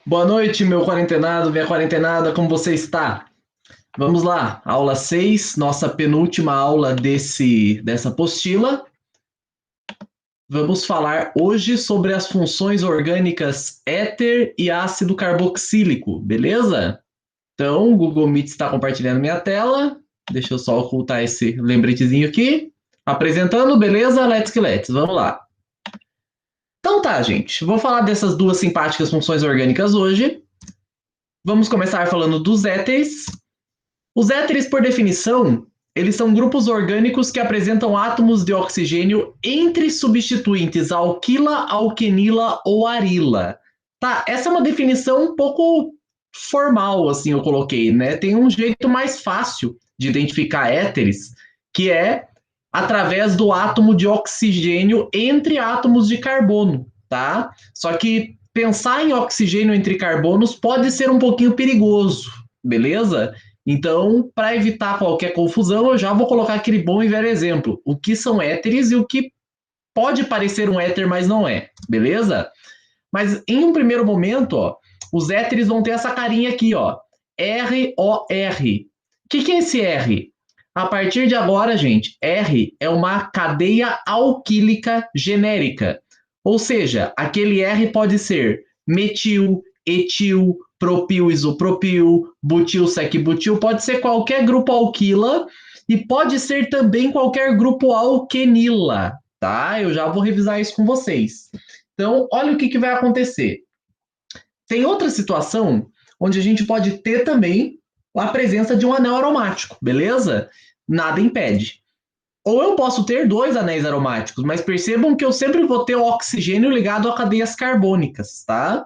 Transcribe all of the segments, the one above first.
Boa noite, meu quarentenado, minha quarentenada, como você está? Vamos lá, aula 6, nossa penúltima aula dessa apostila. Vamos falar hoje sobre as funções orgânicas éter e ácido carboxílico, beleza? Então, o Google Meet está compartilhando minha tela. Deixa eu só ocultar esse lembretezinho aqui. Apresentando, beleza? Let's que let's, vamos lá. Então tá, gente, vou falar dessas duas simpáticas funções orgânicas hoje. Vamos começar falando dos éteres. Os éteres, por definição, eles são grupos orgânicos que apresentam átomos de oxigênio entre substituintes alquila, alquenila ou arila. Tá, essa é uma definição um pouco formal, assim, eu coloquei, né? Tem um jeito mais fácil de identificar éteres, que é através do átomo de oxigênio entre átomos de carbono, tá? Só que pensar em oxigênio entre carbonos pode ser um pouquinho perigoso, beleza? Então, para evitar qualquer confusão, eu já vou colocar aquele bom e velho exemplo. O que são éteres e o que pode parecer um éter, mas não é, beleza? Mas em um primeiro momento, ó, os éteres vão ter essa carinha aqui, ó, ROR. O que é esse R? A partir de agora, gente, R é uma cadeia alquílica genérica. Ou seja, aquele R pode ser metil, etil, propil, isopropil, butil, sec-butil, pode ser qualquer grupo alquila e pode ser também qualquer grupo alquenila, tá? Eu já vou revisar isso com vocês. Então, olha o que vai acontecer. Tem outra situação onde a gente pode ter também a presença de um anel aromático, beleza? Nada impede. Ou eu posso ter dois anéis aromáticos, mas percebam que eu sempre vou ter o oxigênio ligado a cadeias carbônicas, tá?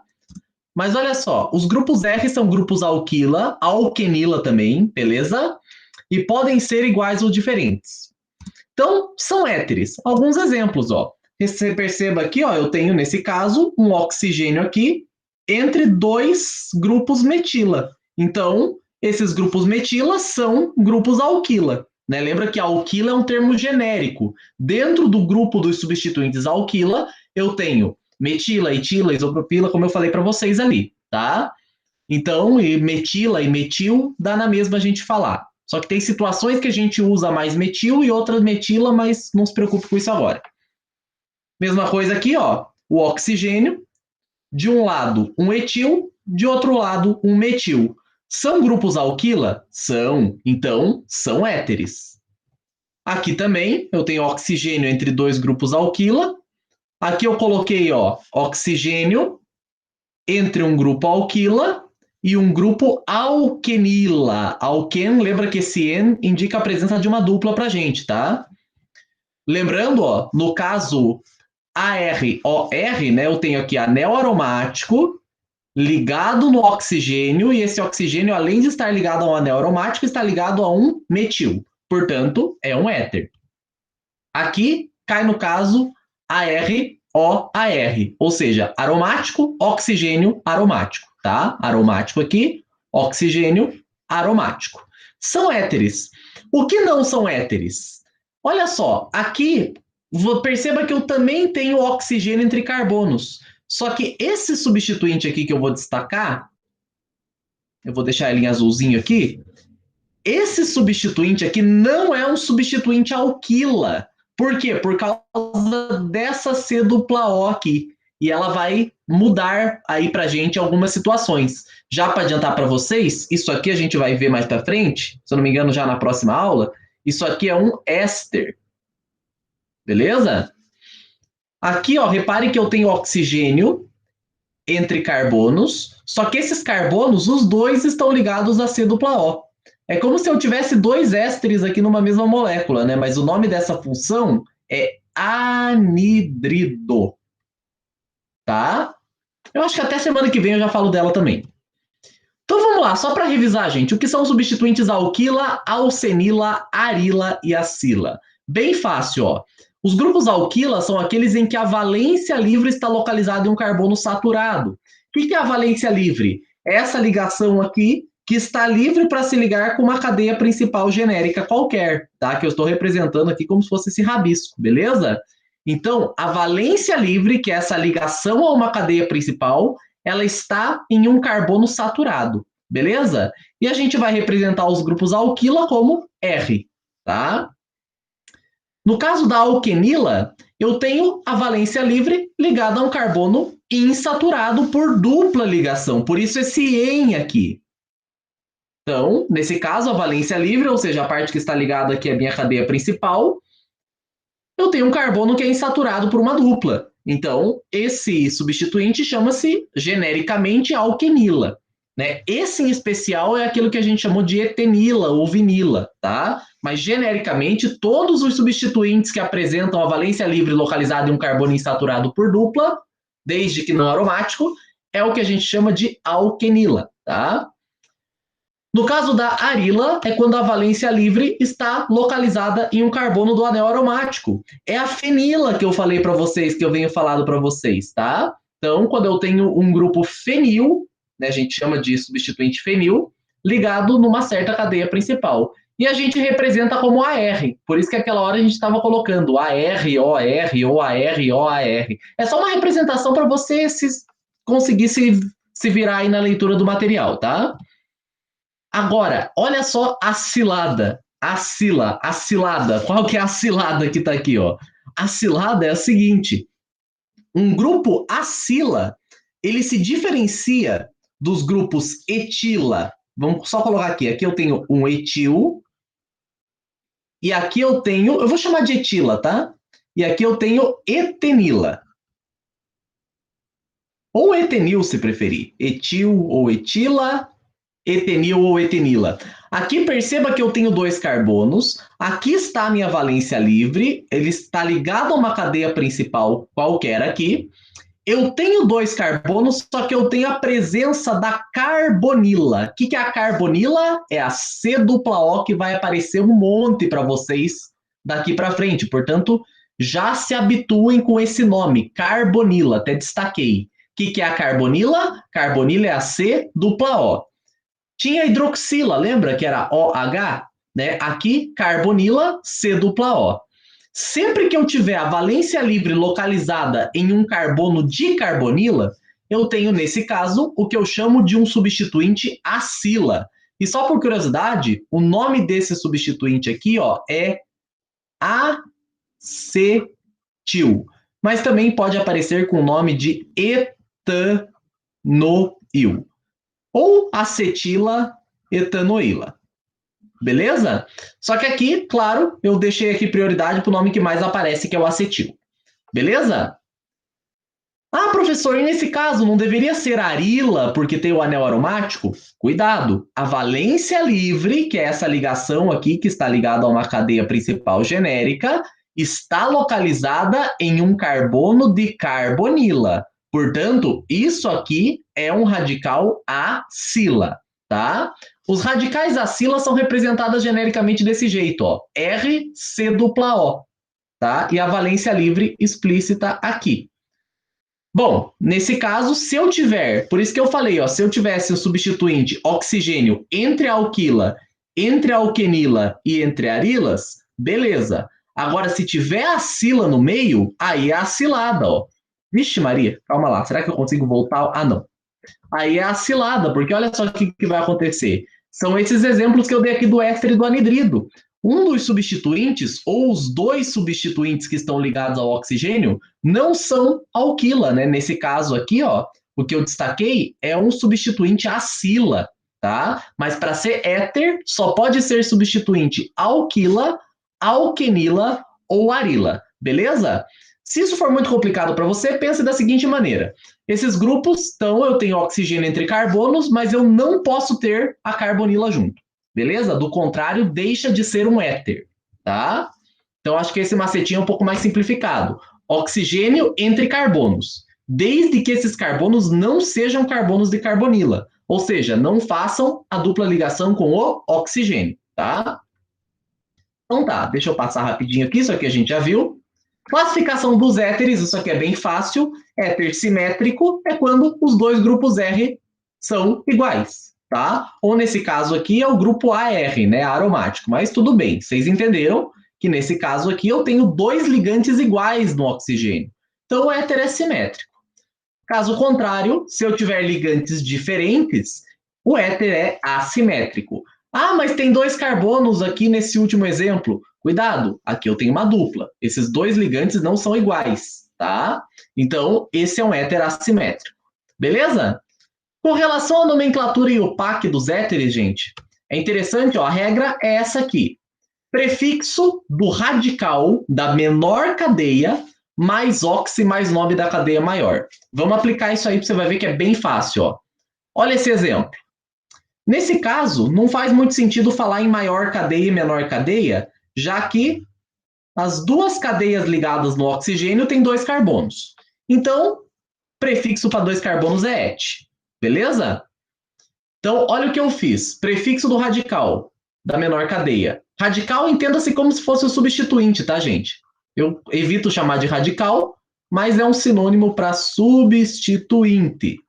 Mas olha só, os grupos R são grupos alquila, alquenila também, beleza? E podem ser iguais ou diferentes. Então, são éteres. Alguns exemplos, ó. Você perceba aqui, ó, eu tenho nesse caso um oxigênio aqui entre dois grupos metila. Então, esses grupos metila são grupos alquila. Né? Lembra que alquila é um termo genérico. Dentro do grupo dos substituintes alquila, eu tenho metila, etila, isopropila, como eu falei para vocês ali, tá? Então, e metila e metil dá na mesma a gente falar. Só que tem situações que a gente usa mais metil e outras metila, mas não se preocupe com isso agora. Mesma coisa aqui, ó, o oxigênio, de um lado um etil, de outro lado um metil. São grupos alquila? São. Então, são éteres. Aqui também eu tenho oxigênio entre dois grupos alquila. Aqui eu coloquei, ó, oxigênio entre um grupo alquila e um grupo alquenila. Alquen, lembra que esse N indica a presença de uma dupla pra gente, tá? Lembrando, ó, no caso AROR, né, eu tenho aqui anel aromático ligado no oxigênio, e esse oxigênio, além de estar ligado a um anel aromático, está ligado a um metil. Portanto, é um éter. Aqui cai no caso AROAR, ou seja, aromático, oxigênio, aromático, tá? Aromático aqui, oxigênio, aromático. São éteres. O que não são éteres? Olha só, aqui perceba que eu também tenho oxigênio entre carbonos. Só que esse substituinte aqui que eu vou destacar, eu vou deixar ele em azulzinho aqui, esse substituinte aqui não é um substituinte alquila. Por quê? Por causa dessa C dupla O aqui. E ela vai mudar aí pra gente algumas situações. Já para adiantar para vocês, isso aqui a gente vai ver mais para frente, se eu não me engano já na próxima aula, isso aqui é um éster. Beleza? Aqui, ó, repare que eu tenho oxigênio entre carbonos, só que esses carbonos, os dois estão ligados a C dupla O. É como se eu tivesse dois ésteres aqui numa mesma molécula, né? Mas o nome dessa função é anidrido, tá? Eu acho que até semana que vem eu já falo dela também. Então vamos lá, só para revisar, gente, o que são os substituintes alquila, alcenila, arila e acila? Bem fácil, ó. Os grupos alquila são aqueles em que a valência livre está localizada em um carbono saturado. O que é a valência livre? É essa ligação aqui que está livre para se ligar com uma cadeia principal genérica qualquer, tá? Que eu estou representando aqui como se fosse esse rabisco, beleza? Então, a valência livre, que é essa ligação a uma cadeia principal, ela está em um carbono saturado, beleza? E a gente vai representar os grupos alquila como R, tá? No caso da alquenila, eu tenho a valência livre ligada a um carbono insaturado por dupla ligação, por isso esse "em" aqui. Então, nesse caso, a valência livre, ou seja, a parte que está ligada aqui à minha cadeia principal, eu tenho um carbono que é insaturado por uma dupla. Então, esse substituinte chama-se genericamente alquenila. Né? Esse em especial é aquilo que a gente chamou de etenila ou vinila, tá? Mas genericamente, todos os substituintes que apresentam a valência livre localizada em um carbono insaturado por dupla, desde que não aromático, é o que a gente chama de alquenila, tá? No caso da arila, é quando a valência livre está localizada em um carbono do anel aromático. É a fenila que eu falei para vocês, que eu venho falando para vocês, tá? Então, quando eu tenho um grupo fenil, né, a gente chama de substituinte fenil, ligado numa certa cadeia principal. E a gente representa como AR. Por isso que aquela hora a gente estava colocando AR, OR, OAR, OAR. É só uma representação para você conseguir se virar aí na leitura do material, tá? Agora, olha só a cilada. A cilada. Qual que é a cilada que está aqui, ó? A cilada é a seguinte: um grupo acila, ele se diferencia dos grupos etila. Vamos só colocar aqui. Aqui eu tenho um etil. E aqui eu tenho, eu vou chamar de etila, tá? E aqui eu tenho etenila. Ou etenil, se preferir. Etil ou etila, etenil ou etenila. Aqui perceba que eu tenho dois carbonos, aqui está a minha valência livre, ele está ligado a uma cadeia principal qualquer aqui. Eu tenho dois carbonos, só que eu tenho a presença da carbonila. O que é a carbonila? É a C-O que vai aparecer um monte para vocês daqui para frente. Portanto, já se habituem com esse nome, carbonila, até destaquei. O que é a carbonila? Carbonila é a C-O. Tinha hidroxila, lembra que era OH? Né? Aqui, carbonila, C-O. Sempre que eu tiver a valência livre localizada em um carbono de carbonila, eu tenho, nesse caso, o que eu chamo de um substituinte acila. E só por curiosidade, o nome desse substituinte aqui ó, é acetil. Mas também pode aparecer com o nome de etanoil ou acetila etanoíla. Beleza? Só que aqui, claro, eu deixei aqui prioridade para o nome que mais aparece, que é o acetil. Beleza? Ah, professor, e nesse caso não deveria ser arila porque tem o anel aromático? Cuidado, a valência livre, que é essa ligação aqui que está ligada a uma cadeia principal genérica, está localizada em um carbono de carbonila. Portanto, isso aqui é um radical acila, tá? Os radicais acila são representados genericamente desse jeito, ó, RCOO, tá? E a valência livre explícita aqui. Bom, nesse caso, se eu tiver, por isso que eu falei, ó, se eu tivesse o substituinte oxigênio entre a alquila, entre a alquenila e entre arilas, beleza. Agora, se tiver acila no meio, aí é acilada, ó. Vixe Maria, calma lá, será que eu consigo voltar? Ah, não. Aí é acilada, porque olha só o que vai acontecer. São esses exemplos que eu dei aqui do éster e do anidrido. Um dos substituintes, ou os dois substituintes que estão ligados ao oxigênio, não são alquila, né? Nesse caso aqui, ó, o que eu destaquei é um substituinte acila, tá? Mas para ser éter, só pode ser substituinte alquila, alquenila ou arila, beleza? Se isso for muito complicado para você, pense da seguinte maneira. Esses grupos, então, eu tenho oxigênio entre carbonos, mas eu não posso ter a carbonila junto. Beleza? Do contrário, deixa de ser um éter, tá? Então, acho que esse macetinho é um pouco mais simplificado. Oxigênio entre carbonos, desde que esses carbonos não sejam carbonos de carbonila, ou seja, não façam a dupla ligação com o oxigênio, tá? Então tá, deixa eu passar rapidinho aqui, isso aqui a gente já viu. Classificação dos éteres, isso aqui é bem fácil. Éter simétrico é quando os dois grupos R são iguais, tá? Ou nesse caso aqui é o grupo AR, né, aromático. Mas tudo bem, vocês entenderam que nesse caso aqui eu tenho dois ligantes iguais no oxigênio. Então o éter é simétrico. Caso contrário, se eu tiver ligantes diferentes, o éter é assimétrico. Ah, mas tem 2 carbonos aqui nesse último exemplo. Cuidado, aqui eu tenho uma dupla. Esses 2 ligantes não são iguais, tá? Então, esse é um éter assimétrico. Beleza? Com relação à nomenclatura e o PAC dos éteres, gente, é interessante, ó, a regra é essa aqui. Prefixo do radical da menor cadeia mais oxi mais nome da cadeia maior. Vamos aplicar isso aí para você vai ver que é bem fácil, ó. Olha esse exemplo. Nesse caso, não faz muito sentido falar em maior cadeia e menor cadeia, já que as duas cadeias ligadas no oxigênio têm 2 carbonos. Então, prefixo para 2 carbonos é et. Beleza? Então, olha o que eu fiz. Prefixo do radical da menor cadeia. Radical entenda-se como se fosse o substituinte, tá, gente? Eu evito chamar de radical, mas é um sinônimo para substituinte.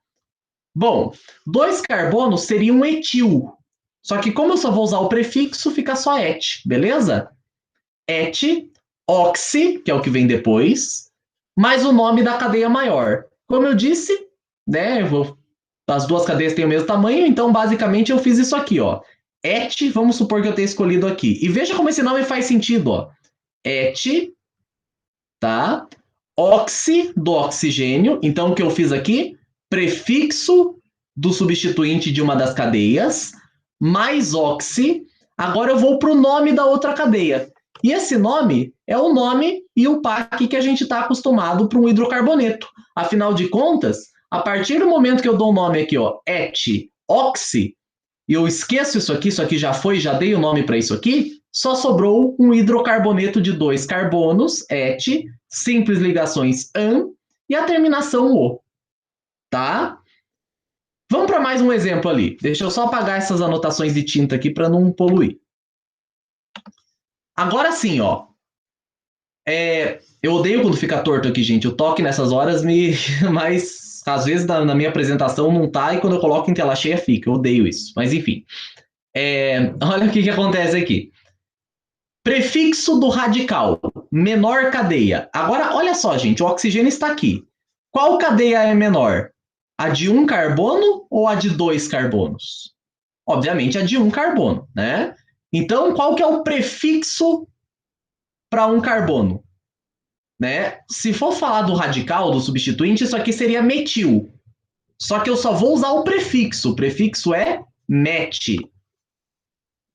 Bom, 2 carbonos seria um etil. Só que como eu só vou usar o prefixo, fica só et, beleza? Et, oxi, que é o que vem depois, mais o nome da cadeia maior. Como eu disse, né, as duas cadeias têm o mesmo tamanho, então basicamente eu fiz isso aqui, ó. Et, vamos supor que eu tenha escolhido aqui. E veja como esse nome faz sentido, ó. Et, tá? Oxi do oxigênio. Então o que eu fiz aqui? Prefixo do substituinte de uma das cadeias, mais oxi. Agora eu vou para o nome da outra cadeia. E esse nome é o nome e o PAC que a gente está acostumado para um hidrocarboneto. Afinal de contas, a partir do momento que eu dou o nome aqui, ó, et, oxi, e eu esqueço isso aqui já foi, já dei o nome para isso aqui, só sobrou um hidrocarboneto de 2 carbonos, et, simples ligações an, e a terminação o. Tá? Vamos para mais um exemplo ali. Deixa eu só apagar essas anotações de tinta aqui para não poluir. Agora sim, ó. Eu odeio quando fica torto aqui, gente. O toque nessas horas me... Mas às vezes na minha apresentação não tá e quando eu coloco em tela cheia fica. Eu odeio isso. Mas enfim. Olha o que acontece aqui. Prefixo do radical. Menor cadeia. Agora, olha só, gente. O oxigênio está aqui. Qual cadeia é menor? A de 1 carbono ou a de 2 carbonos? Obviamente a de 1 carbono, né? Então, qual que é o prefixo para 1 carbono? Né? Se for falar do radical, do substituinte, isso aqui seria metil. Só que eu só vou usar o prefixo. O prefixo é met.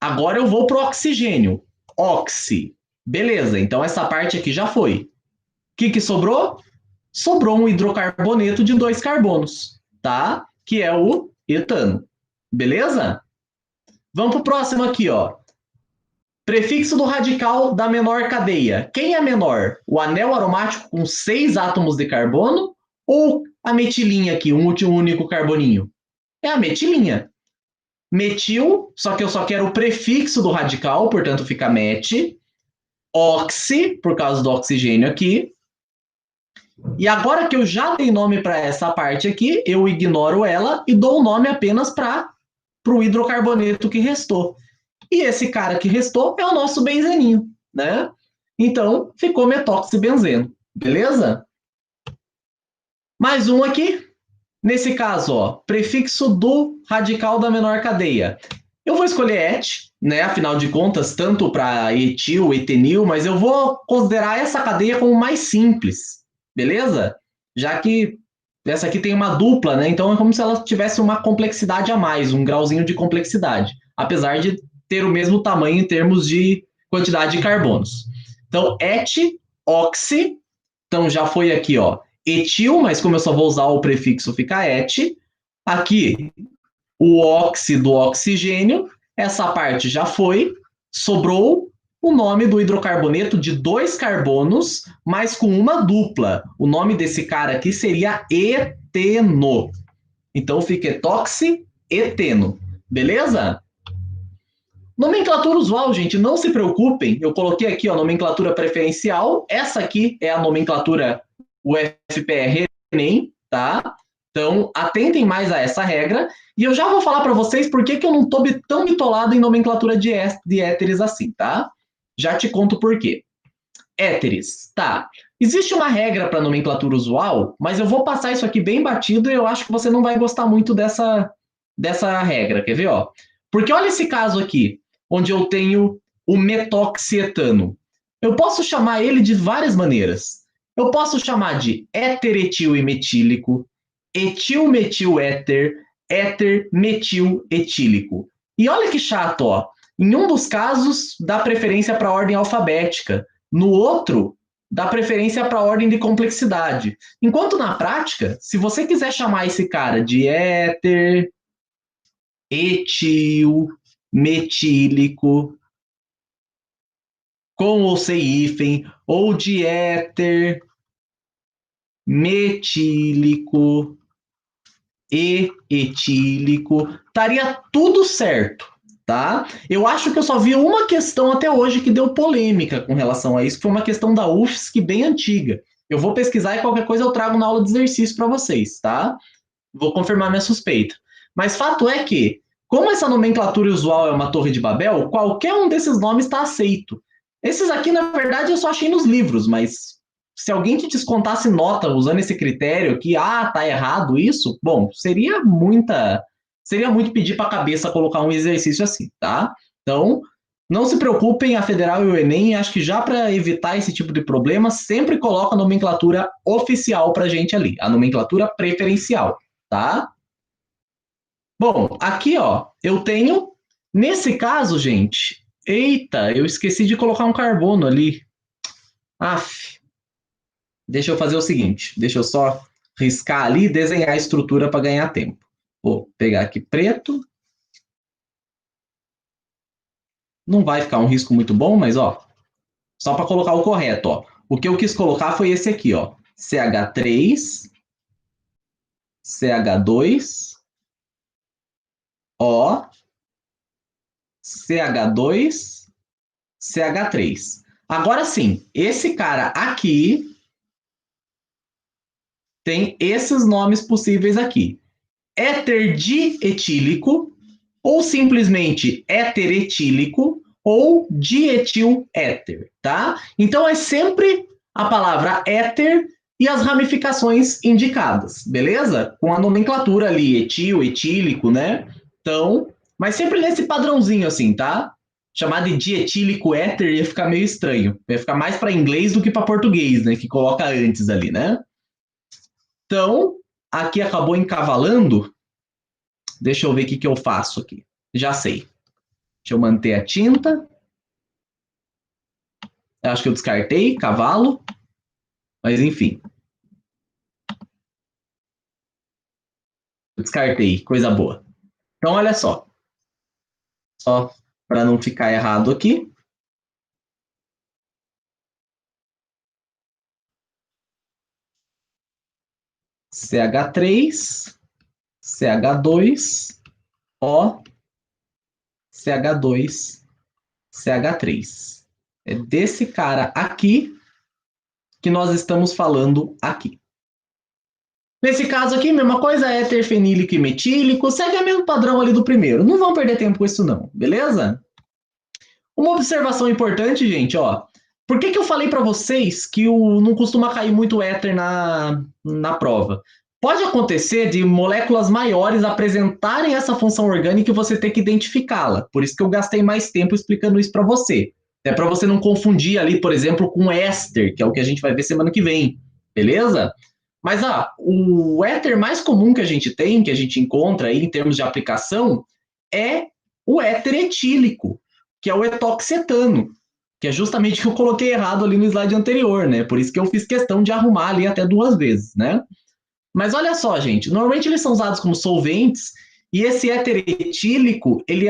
Agora eu vou para o oxigênio. Oxi. Beleza, então essa parte aqui já foi. O que sobrou? Sobrou um hidrocarboneto de 2 carbonos, tá? Que é o etano. Beleza? Vamos para o próximo aqui, ó. Prefixo do radical da menor cadeia. Quem é menor? O anel aromático com 6 átomos de carbono ou a metilinha aqui, um único carboninho? É a metilinha. Metil, só que eu só quero o prefixo do radical, portanto fica met. Oxi, por causa do oxigênio aqui. E agora que eu já dei nome para essa parte aqui, eu ignoro ela e dou o nome apenas para o hidrocarboneto que restou. E esse cara que restou é o nosso benzeninho, né? Então, ficou metoxibenzeno, beleza? Mais um aqui. Nesse caso, ó, prefixo do radical da menor cadeia. Eu vou escolher et, né? Afinal de contas, tanto para etil, etenil, mas eu vou considerar essa cadeia como mais simples, beleza? Já que essa aqui tem uma dupla, né? Então é como se ela tivesse uma complexidade a mais, um grauzinho de complexidade, apesar de ter o mesmo tamanho em termos de quantidade de carbonos. Então, et, oxi, então já foi aqui, ó, etil, mas como eu só vou usar o prefixo, fica et. Aqui, o oxi do oxigênio, essa parte já foi, sobrou o nome do hidrocarboneto de 2 carbonos, mas com uma dupla. O nome desse cara aqui seria eteno. Então fica etoxi-eteno. Beleza? Nomenclatura usual, gente, não se preocupem. Eu coloquei aqui a nomenclatura preferencial. Essa aqui é a nomenclatura UFPR Enem, tá? Então, atentem mais a essa regra. E eu já vou falar para vocês por que eu não estou tão bitolado em nomenclatura de éteres assim, tá? Já te conto por quê. Éteres, tá. Existe uma regra para nomenclatura usual, mas eu vou passar isso aqui bem batido e eu acho que você não vai gostar muito dessa regra, quer ver? Ó? Porque olha esse caso aqui, onde eu tenho o metoxietano. Eu posso chamar ele de várias maneiras. Eu posso chamar de éter etil e metílico, etil metil éter, éter metil etílico. E olha que chato, ó. Em um dos casos, dá preferência para a ordem alfabética. No outro, dá preferência para a ordem de complexidade. Enquanto na prática, se você quiser chamar esse cara de éter, etil, metílico, com ou sem hífen, ou de éter, metílico e etílico, estaria tudo certo, tá? Eu acho que eu só vi uma questão até hoje que deu polêmica com relação a isso, que foi uma questão da UFSC bem antiga. Eu vou pesquisar e qualquer coisa eu trago na aula de exercício para vocês, tá? Vou confirmar minha suspeita. Mas fato é que, como essa nomenclatura usual é uma torre de Babel, qualquer um desses nomes está aceito. Esses aqui, na verdade, eu só achei nos livros, mas se alguém te descontasse nota usando esse critério que, tá errado isso, bom, seria muito pedir para a cabeça colocar um exercício assim, tá? Então, não se preocupem, a Federal e o Enem, acho que já para evitar esse tipo de problema, sempre coloca a nomenclatura oficial para a gente ali, a nomenclatura preferencial, tá? Bom, aqui, ó, eu tenho, nesse caso, gente, eita, eu esqueci de colocar um carbono ali. Aff, deixa eu fazer o seguinte, deixa eu só riscar ali e desenhar a estrutura para ganhar tempo. Vou pegar aqui preto. Não vai ficar um risco muito bom, mas, ó, só para colocar o correto, ó. O que eu quis colocar foi esse aqui, ó. CH3, CH2, O, CH2, CH3. Agora sim, esse cara aqui tem esses nomes possíveis aqui. Éter dietílico, ou simplesmente éter etílico, ou dietil éter, tá? Então é sempre a palavra éter e as ramificações indicadas, beleza? Com a nomenclatura ali, etil, etílico, né? Então, mas sempre nesse padrãozinho assim, tá? Chamar de dietílico éter ia ficar meio estranho. Ia ficar mais para inglês do que para português, né? Que coloca antes ali, né? Então, aqui acabou encavalando. Deixa eu ver o que eu faço aqui. Já sei. Deixa eu manter a tinta. Eu acho que eu descartei, cavalo. Mas enfim. Eu descartei, coisa boa. Então, olha só. Só para não ficar errado aqui. CH3, CH2, O, CH2, CH3. É desse cara aqui que nós estamos falando aqui. Nesse caso aqui, mesma coisa, éter fenílico e metílico, segue o mesmo padrão ali do primeiro. Não vão perder tempo com isso não, beleza? Uma observação importante, gente, ó. Por que eu falei para vocês que não costuma cair muito éter na prova? Pode acontecer de moléculas maiores apresentarem essa função orgânica e você ter que identificá-la. Por isso que eu gastei mais tempo explicando isso para você. É para você não confundir ali, por exemplo, com éster, que é o que a gente vai ver semana que vem. Beleza? Mas o éter mais comum que a gente tem, que a gente encontra aí em termos de aplicação, é o éter etílico, que é o etoxetano, que é justamente o que eu coloquei errado ali no slide anterior, né? Por isso que eu fiz questão de arrumar ali até 2 vezes, né? Mas olha só, gente, normalmente eles são usados como solventes e esse éter etílico, ele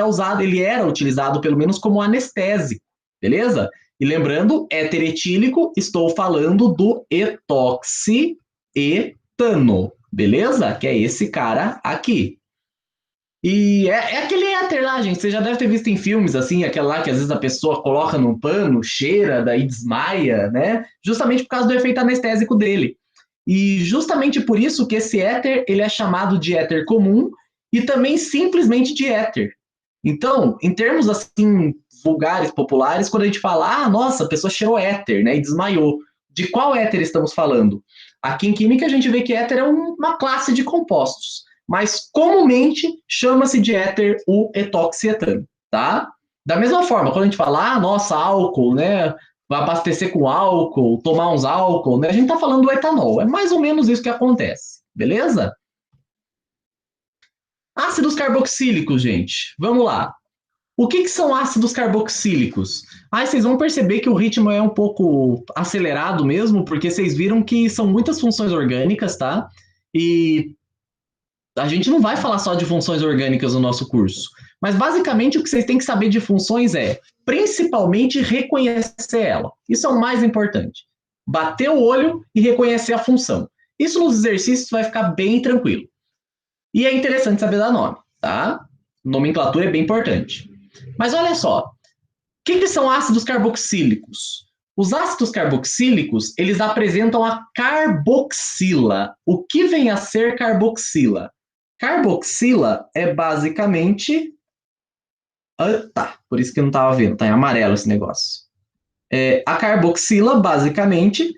era utilizado pelo menos como anestésico, beleza? E lembrando, éter etílico, estou falando do etoxi etano, beleza? Que é esse cara aqui. E é aquele éter lá, gente. Você já deve ter visto em filmes, assim, aquele lá que às vezes a pessoa coloca num pano, cheira, daí desmaia, né? Justamente por causa do efeito anestésico dele. E justamente por isso que esse éter, ele é chamado de éter comum e também simplesmente de éter. Então, em termos, assim, vulgares, populares, quando a gente fala, nossa, a pessoa cheirou éter, né, e desmaiou. De qual éter estamos falando? Aqui em química a gente vê que éter é uma classe de compostos, mas comumente chama-se de éter o etoxietano, tá? Da mesma forma, quando a gente fala, nossa, álcool, né? Vai abastecer com álcool, tomar uns álcool, né? A gente está falando do etanol. É mais ou menos isso que acontece, beleza? Ácidos carboxílicos, gente. Vamos lá. O que são ácidos carboxílicos? Vocês vão perceber que o ritmo é um pouco acelerado mesmo, porque vocês viram que são muitas funções orgânicas, tá? E a gente não vai falar só de funções orgânicas no nosso curso. Mas basicamente o que vocês têm que saber de funções é, principalmente, reconhecer ela. Isso é o mais importante. Bater o olho e reconhecer a função. Isso nos exercícios vai ficar bem tranquilo. E é interessante saber dar nome, tá? Nomenclatura é bem importante. Mas olha só, o que são ácidos carboxílicos? Os ácidos carboxílicos, eles apresentam a carboxila. O que vem a ser carboxila? Carboxila é basicamente... por isso que eu não estava vendo, tá em amarelo esse negócio. A carboxila, basicamente,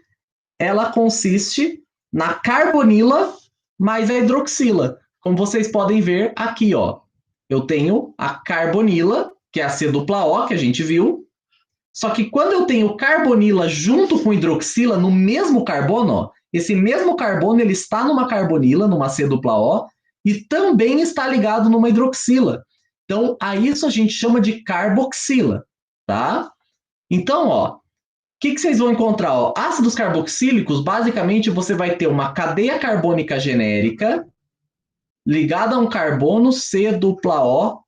ela consiste na carbonila mais a hidroxila. Como vocês podem ver aqui, ó, eu tenho a carbonila, que é a C-O que a gente viu, só que quando eu tenho carbonila junto com hidroxila no mesmo carbono, ó, esse mesmo carbono ele está numa carbonila, numa C-O, e também está ligado numa hidroxila. Então, a isso a gente chama de carboxila, tá? Então, ó, o que vocês vão encontrar? Ó? Ácidos carboxílicos, basicamente, você vai ter uma cadeia carbônica genérica ligada a um carbono C-O-OH.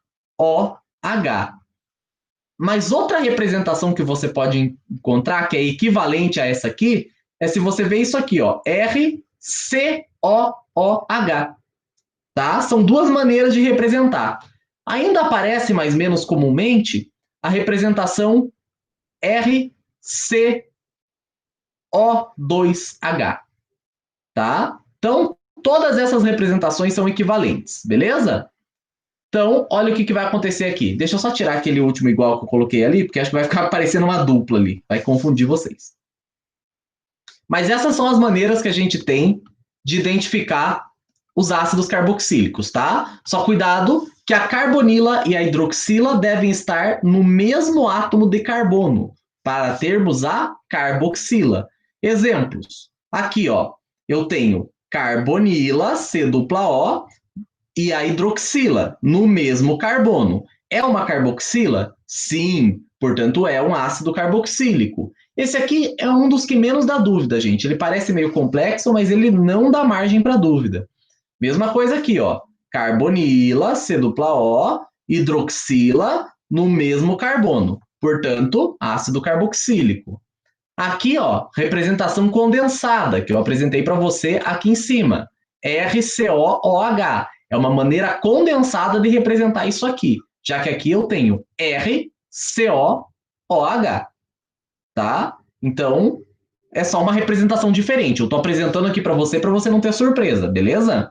Mas outra representação que você pode encontrar, que é equivalente a essa aqui, é se você vê isso aqui, ó, RCOOH. Tá? São duas maneiras de representar. Ainda aparece, mais ou menos comumente, a representação RCO2H. Tá? Então, todas essas representações são equivalentes, beleza? Então, olha o que vai acontecer aqui. Deixa eu só tirar aquele último igual que eu coloquei ali, porque acho que vai ficar aparecendo uma dupla ali. Vai confundir vocês. Mas essas são as maneiras que a gente tem de identificar os ácidos carboxílicos, tá? Só cuidado que a carbonila e a hidroxila devem estar no mesmo átomo de carbono, para termos a carboxila. Exemplos. Aqui, ó, eu tenho carbonila, C-O, e a hidroxila, no mesmo carbono. É uma carboxila? Sim, portanto é um ácido carboxílico. Esse aqui é um dos que menos dá dúvida, gente. Ele parece meio complexo, mas ele não dá margem para dúvida. Mesma coisa aqui, ó. Carbonila, C-O, hidroxila, no mesmo carbono. Portanto, ácido carboxílico. Aqui, ó, representação condensada, que eu apresentei para você aqui em cima. RCOOH. É uma maneira condensada de representar isso aqui, já que aqui eu tenho RCOOH, tá? Então, é só uma representação diferente. Eu estou apresentando aqui para você não ter surpresa, beleza?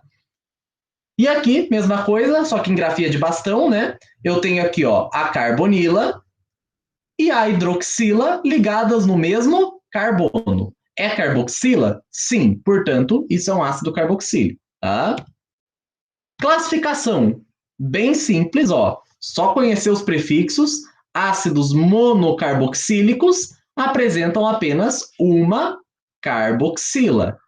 E aqui, mesma coisa, só que em grafia de bastão, né? Eu tenho aqui, ó, a carbonila e a hidroxila ligadas no mesmo carbono. É carboxila? Sim, portanto, isso é um ácido carboxílico, tá? Classificação, bem simples, ó. Só conhecer os prefixos. Ácidos monocarboxílicos apresentam apenas uma carboxila.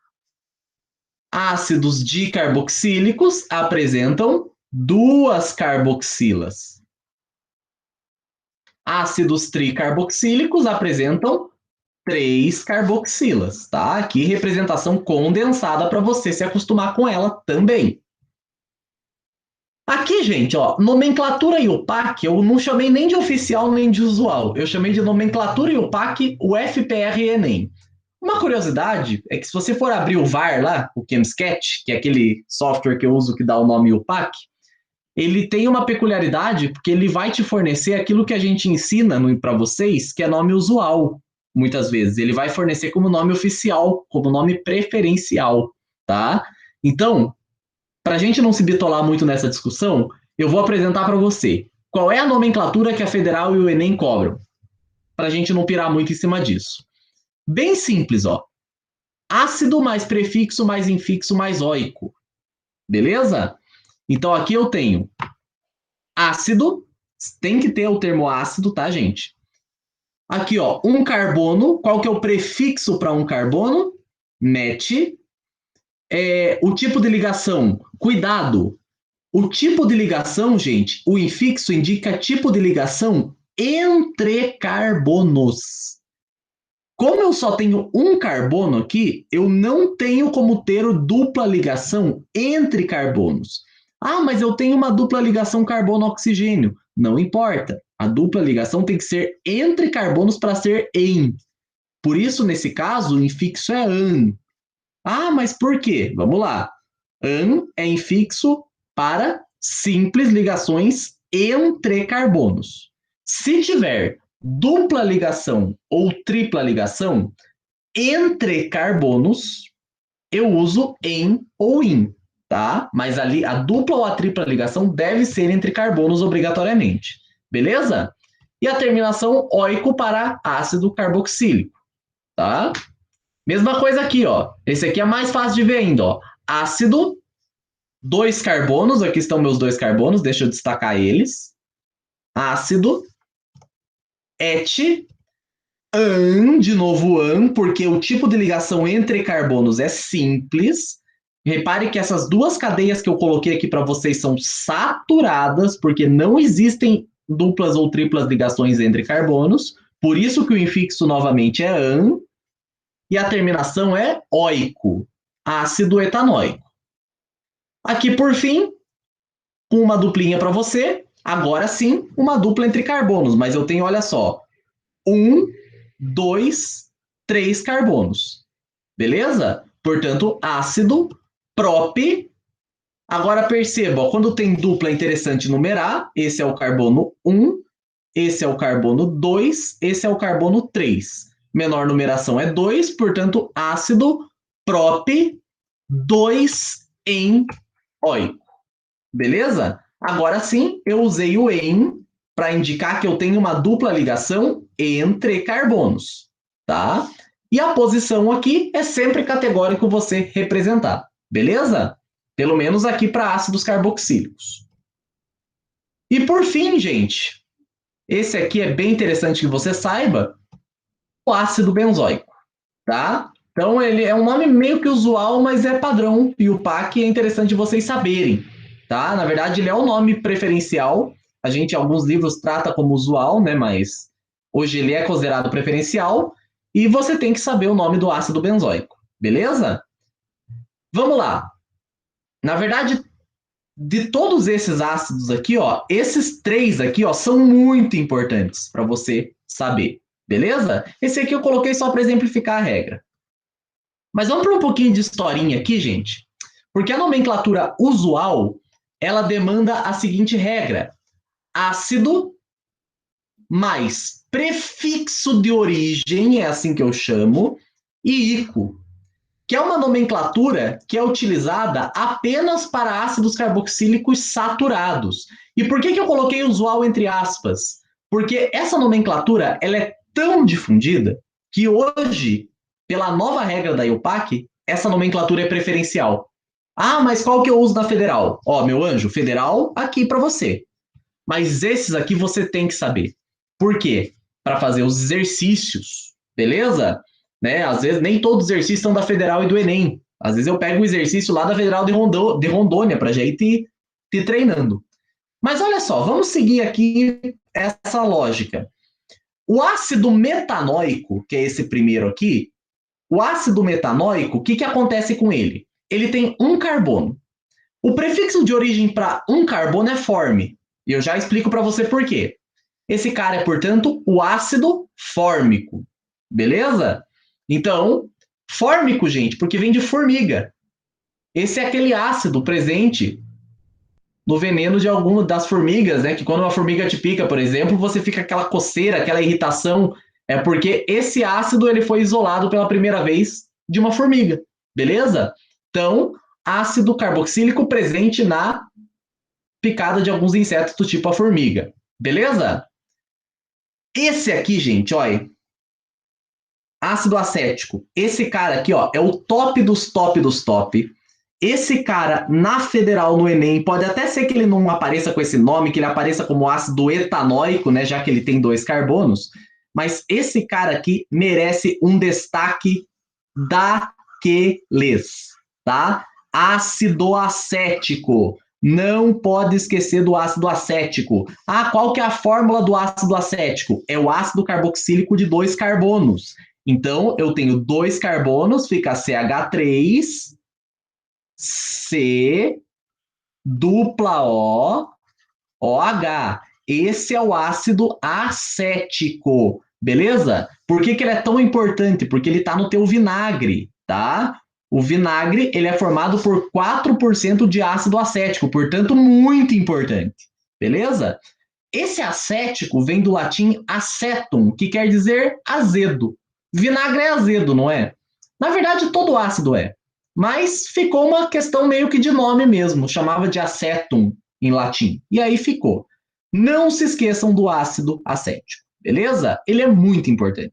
Ácidos dicarboxílicos apresentam duas carboxilas. Ácidos tricarboxílicos apresentam 3 carboxilas, tá? Aqui representação condensada para você se acostumar com ela também. Aqui, gente, ó, nomenclatura e UPAC, eu não chamei nem de oficial nem de usual. Eu chamei de nomenclatura e UPAC, o FPR e Enem. Uma curiosidade é que se você for abrir o VAR lá, o ChemSketch, que é aquele software que eu uso que dá o nome UPAC, ele tem uma peculiaridade porque ele vai te fornecer aquilo que a gente ensina para vocês, que é nome usual, muitas vezes. Ele vai fornecer como nome oficial, como nome preferencial, tá? Então, para a gente não se bitolar muito nessa discussão, eu vou apresentar para você qual é a nomenclatura que a Federal e o Enem cobram, para a gente não pirar muito em cima disso. Bem simples, ó. Ácido mais prefixo mais infixo mais oico. Beleza? Então aqui eu tenho ácido, tem que ter o termo ácido, tá, gente? Aqui, ó, um carbono. Qual que é o prefixo para um carbono? Met. O tipo de ligação, cuidado. O tipo de ligação, gente, o infixo indica tipo de ligação entre carbonos. Como eu só tenho um carbono aqui, eu não tenho como ter dupla ligação entre carbonos. Ah, mas eu tenho uma dupla ligação carbono-oxigênio. Não importa. A dupla ligação tem que ser entre carbonos para ser em. Por isso, nesse caso, o infixo é an. Ah, mas por quê? Vamos lá. An é infixo para simples ligações entre carbonos. Se tiver dupla ligação ou tripla ligação entre carbonos, eu uso em ou in, tá? Mas ali a dupla ou a tripla ligação deve ser entre carbonos obrigatoriamente. Beleza? E a terminação oico para ácido carboxílico, tá? Mesma coisa aqui, ó. Esse aqui é mais fácil de ver ainda, ó. Ácido, dois carbonos, aqui estão meus dois carbonos, deixa eu destacar eles. Ácido, et, de novo an, porque o tipo de ligação entre carbonos é simples. Repare que essas duas cadeias que eu coloquei aqui para vocês são saturadas, porque não existem duplas ou triplas ligações entre carbonos. Por isso que o infixo novamente é an. E a terminação é oico, ácido etanóico. Aqui, por fim, uma duplinha para você. Agora sim, uma dupla entre carbonos, mas eu tenho, olha só, 1, 2, 3 carbonos. Beleza? Portanto, ácido prop. Agora perceba, quando tem dupla é interessante numerar. Esse é o carbono 1, esse é o carbono 2, esse é o carbono 3. Menor numeração é 2, portanto, ácido prop 2 em oico. Beleza? Agora sim, eu usei o em para indicar que eu tenho uma dupla ligação entre carbonos, tá? E a posição aqui é sempre categórico você representar, beleza? Pelo menos aqui para ácidos carboxílicos. E por fim, gente, esse aqui é bem interessante que você saiba, o ácido benzoico, tá? Então ele é um nome meio que usual, mas é padrão e o PAC é interessante vocês saberem, tá? Na verdade, ele é o nome preferencial. A gente, em alguns livros, trata como usual, né? Mas hoje ele é considerado preferencial e você tem que saber o nome do ácido benzoico, beleza? Vamos lá. Na verdade, de todos esses ácidos aqui, ó, esses três aqui, ó, são muito importantes para você saber, beleza? Esse aqui eu coloquei só para exemplificar a regra. Mas vamos para um pouquinho de historinha aqui, gente. Porque a nomenclatura usual, ela demanda a seguinte regra: ácido mais prefixo de origem, é assim que eu chamo, e ico, que é uma nomenclatura que é utilizada apenas para ácidos carboxílicos saturados. E por que eu coloquei usual entre aspas? Porque essa nomenclatura ela é tão difundida que hoje, pela nova regra da IUPAC, essa nomenclatura é preferencial. Ah, mas qual que eu uso na federal? Ó, meu anjo, federal aqui para você. Mas esses aqui você tem que saber. Por quê? Para fazer os exercícios, beleza? Né? Às vezes nem todos os exercícios são da Federal e do Enem. Às vezes eu pego um exercício lá da Federal de Rondônia para já ir te treinando. Mas olha só, vamos seguir aqui essa lógica. O ácido metanóico, que é esse primeiro aqui, o ácido metanóico, o que acontece com ele? Ele tem um carbono. O prefixo de origem para um carbono é forme. E eu já explico para você por quê. Esse cara é, portanto, o ácido fórmico. Beleza? Então, fórmico, gente, porque vem de formiga. Esse é aquele ácido presente no veneno de alguma das formigas, né? Que quando uma formiga te pica, por exemplo, você fica aquela coceira, aquela irritação. É porque esse ácido ele foi isolado pela primeira vez de uma formiga. Beleza? Então, ácido carboxílico presente na picada de alguns insetos do tipo a formiga. Beleza? Esse aqui, gente, olha, Ácido acético. Esse cara aqui, ó, é o top dos top dos top. Esse cara, na Federal, no Enem, pode até ser que ele não apareça com esse nome, que ele apareça como ácido etanóico, né, já que ele tem 2 carbonos, mas esse cara aqui merece um destaque daqueles, tá? Ácido acético. Não pode esquecer do ácido acético. Ah, qual que é a fórmula do ácido acético? É o ácido carboxílico de 2 carbonos. Então, eu tenho 2 carbonos, fica CH3, C, dupla O, OH. Esse é o ácido acético, beleza? Por que ele é tão importante? Porque ele está no teu vinagre, tá? O vinagre, ele é formado por 4% de ácido acético, portanto, muito importante, beleza? Esse acético vem do latim acetum, que quer dizer azedo. Vinagre é azedo, não é? Na verdade, todo ácido é. Mas ficou uma questão meio que de nome mesmo, chamava de acetum em latim. E aí ficou. Não se esqueçam do ácido acético, beleza? Ele é muito importante,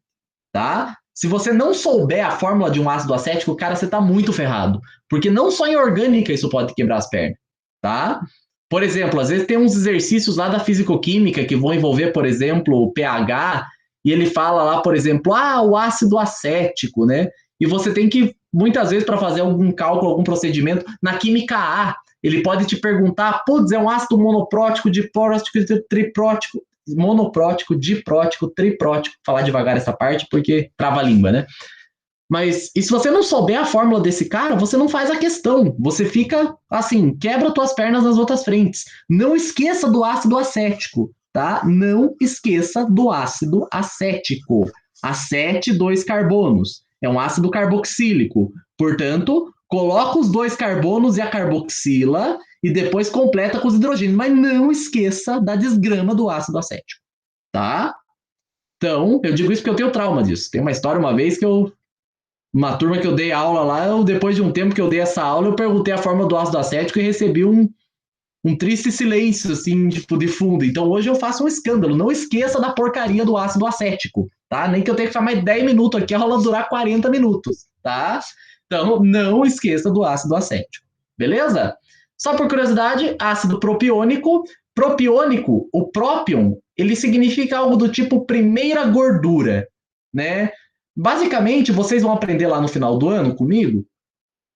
tá? Se você não souber a fórmula de um ácido acético, cara, você tá muito ferrado. Porque não só em orgânica isso pode quebrar as pernas, tá? Por exemplo, às vezes tem uns exercícios lá da fisicoquímica que vão envolver, por exemplo, o pH, e ele fala lá, por exemplo, o ácido acético, né? E você tem que, muitas vezes, para fazer algum cálculo, algum procedimento, na química A, ele pode te perguntar, putz, é um ácido monoprótico, diprótico, triprótico, monoprótico, diprótico, triprótico. Vou falar devagar essa parte porque trava a língua, né? Mas e se você não souber a fórmula desse cara, você não faz a questão. Você fica assim, quebra tuas pernas nas outras frentes. Não esqueça do ácido acético, tá? Não esqueça do ácido acético. Acete 2 carbonos. É um ácido carboxílico. Portanto, coloca os 2 carbonos e a carboxila e depois completa com os hidrogênios. Mas não esqueça da desgrama do ácido acético, tá? Então, eu digo isso porque eu tenho trauma disso. Tem uma história uma vez que uma turma que eu dei aula lá, depois de um tempo que eu dei essa aula, eu perguntei a fórmula do ácido acético e recebi um triste silêncio, assim, tipo, de fundo. Então hoje eu faço um escândalo. Não esqueça da porcaria do ácido acético, tá? Nem que eu tenha que ficar mais 10 minutos aqui, a aula durar 40 minutos, tá? Então não esqueça do ácido acético, beleza? Só por curiosidade, ácido propiônico. Propiônico, o própion, ele significa algo do tipo primeira gordura, né? Basicamente, vocês vão aprender lá no final do ano comigo,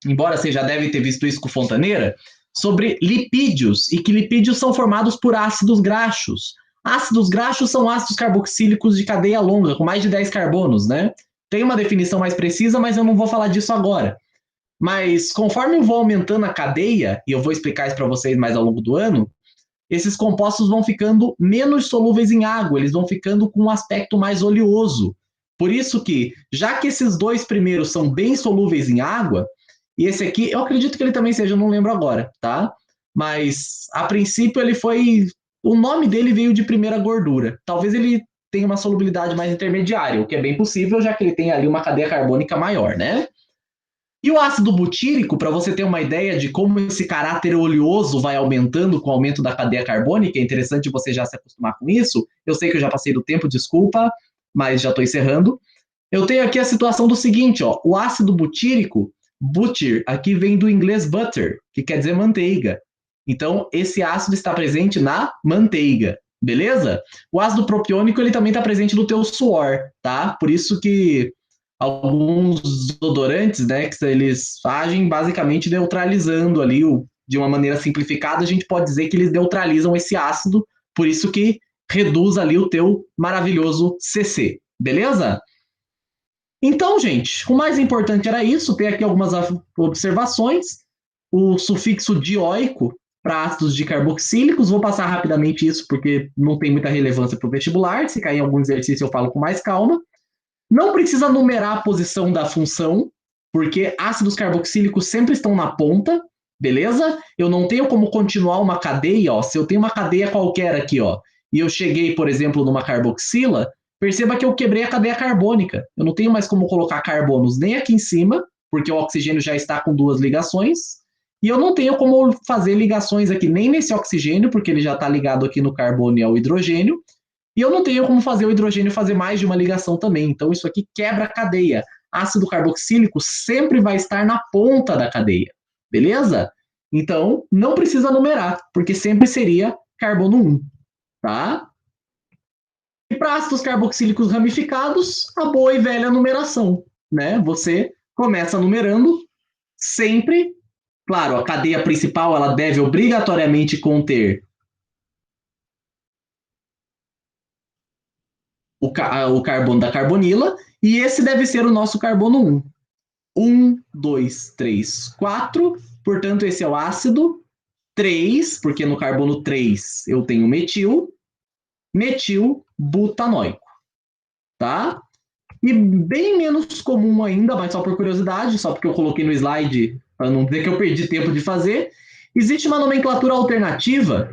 embora você já deve ter visto isso com Fontaneira, sobre lipídios, e que lipídios são formados por ácidos graxos. Ácidos graxos são ácidos carboxílicos de cadeia longa, com mais de 10 carbonos, né? Tem uma definição mais precisa, mas eu não vou falar disso agora. Mas conforme eu vou aumentando a cadeia, e eu vou explicar isso para vocês mais ao longo do ano, esses compostos vão ficando menos solúveis em água, eles vão ficando com um aspecto mais oleoso. Por isso que, já que esses 2 primeiros são bem solúveis em água, e esse aqui, eu acredito que ele também seja, eu não lembro agora, tá? Mas, a princípio, ele foi... O nome dele veio de primeira gordura. Talvez ele tenha uma solubilidade mais intermediária, o que é bem possível, já que ele tem ali uma cadeia carbônica maior, né? E o ácido butírico, para você ter uma ideia de como esse caráter oleoso vai aumentando com o aumento da cadeia carbônica, é interessante você já se acostumar com isso. Eu sei que eu já passei do tempo, desculpa, mas já estou encerrando. Eu tenho aqui a situação do seguinte, ó, o ácido butírico, butyr, aqui vem do inglês butter, que quer dizer manteiga. Então, esse ácido está presente na manteiga, beleza? O ácido propiônico, ele também está presente no teu suor, tá? Por isso que alguns desodorantes, né, que eles agem basicamente neutralizando ali, de uma maneira simplificada, a gente pode dizer que eles neutralizam esse ácido, por isso que reduz ali o teu maravilhoso CC, beleza? Então, gente, o mais importante era isso, tem aqui algumas observações, o sufixo dioico para ácidos dicarboxílicos, vou passar rapidamente isso porque não tem muita relevância para o vestibular, se cair em algum exercício eu falo com mais calma. Não precisa numerar a posição da função, porque ácidos carboxílicos sempre estão na ponta, beleza? Eu não tenho como continuar uma cadeia, ó. Se eu tenho uma cadeia qualquer aqui, ó, e eu cheguei, por exemplo, numa carboxila, perceba que eu quebrei a cadeia carbônica. Eu não tenho mais como colocar carbonos nem aqui em cima, porque o oxigênio já está com 2 ligações, e eu não tenho como fazer ligações aqui nem nesse oxigênio, porque ele já está ligado aqui no carbono e ao hidrogênio, E eu não tenho como fazer o hidrogênio fazer mais de uma ligação também. Então, isso aqui quebra a cadeia. Ácido carboxílico sempre vai estar na ponta da cadeia. Beleza? Então, não precisa numerar, porque sempre seria carbono 1. Tá? E para ácidos carboxílicos ramificados, a boa e velha numeração. Né? Você começa numerando sempre. Claro, a cadeia principal ela deve obrigatoriamente conter o carbono da carbonila, e esse deve ser o nosso carbono 1. 1, 2, 3, 4. Portanto, esse é o ácido. 3, porque no carbono 3 eu tenho metil butanoico. Tá? E bem menos comum ainda, mas só por curiosidade, só porque eu coloquei no slide, para não dizer que eu perdi tempo de fazer, existe uma nomenclatura alternativa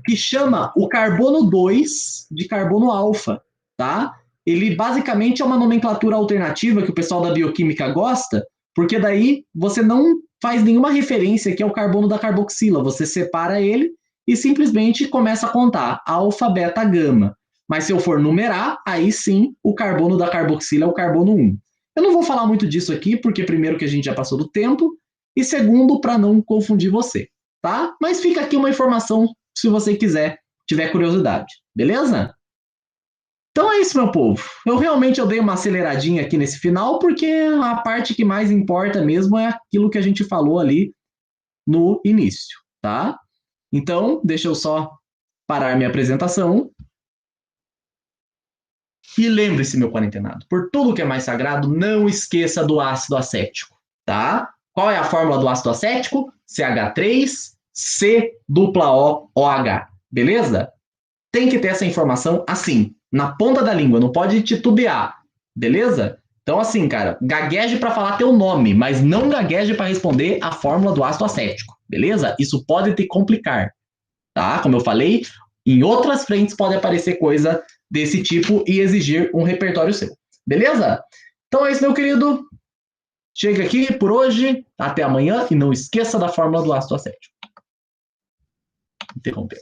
que chama o carbono 2 de carbono alfa, tá? Ele basicamente é uma nomenclatura alternativa que o pessoal da bioquímica gosta, porque daí você não faz nenhuma referência que é o carbono da carboxila, você separa ele e simplesmente começa a contar alfa, beta, gama. Mas se eu for numerar, aí sim o carbono da carboxila é o carbono 1. Eu não vou falar muito disso aqui, porque primeiro que a gente já passou do tempo, e segundo, para não confundir você, tá? Mas fica aqui uma informação se você quiser, tiver curiosidade, beleza? Então é isso, meu povo. Eu dei uma aceleradinha aqui nesse final, porque a parte que mais importa mesmo é aquilo que a gente falou ali no início, tá? Então, deixa eu só parar minha apresentação. E lembre-se, meu quarentenado, por tudo que é mais sagrado, não esqueça do ácido acético, tá? Qual é a fórmula do ácido acético? CH3COOH, beleza? Tem que ter essa informação assim, na ponta da língua, não pode titubear, beleza? Então, assim, cara, gagueje para falar teu nome, mas não gagueje para responder a fórmula do ácido acético, beleza? Isso pode te complicar, tá? Como eu falei, em outras frentes pode aparecer coisa desse tipo e exigir um repertório seu, beleza? Então é isso, meu querido. Chega aqui por hoje, até amanhã e não esqueça da fórmula do ácido acético. Interromper.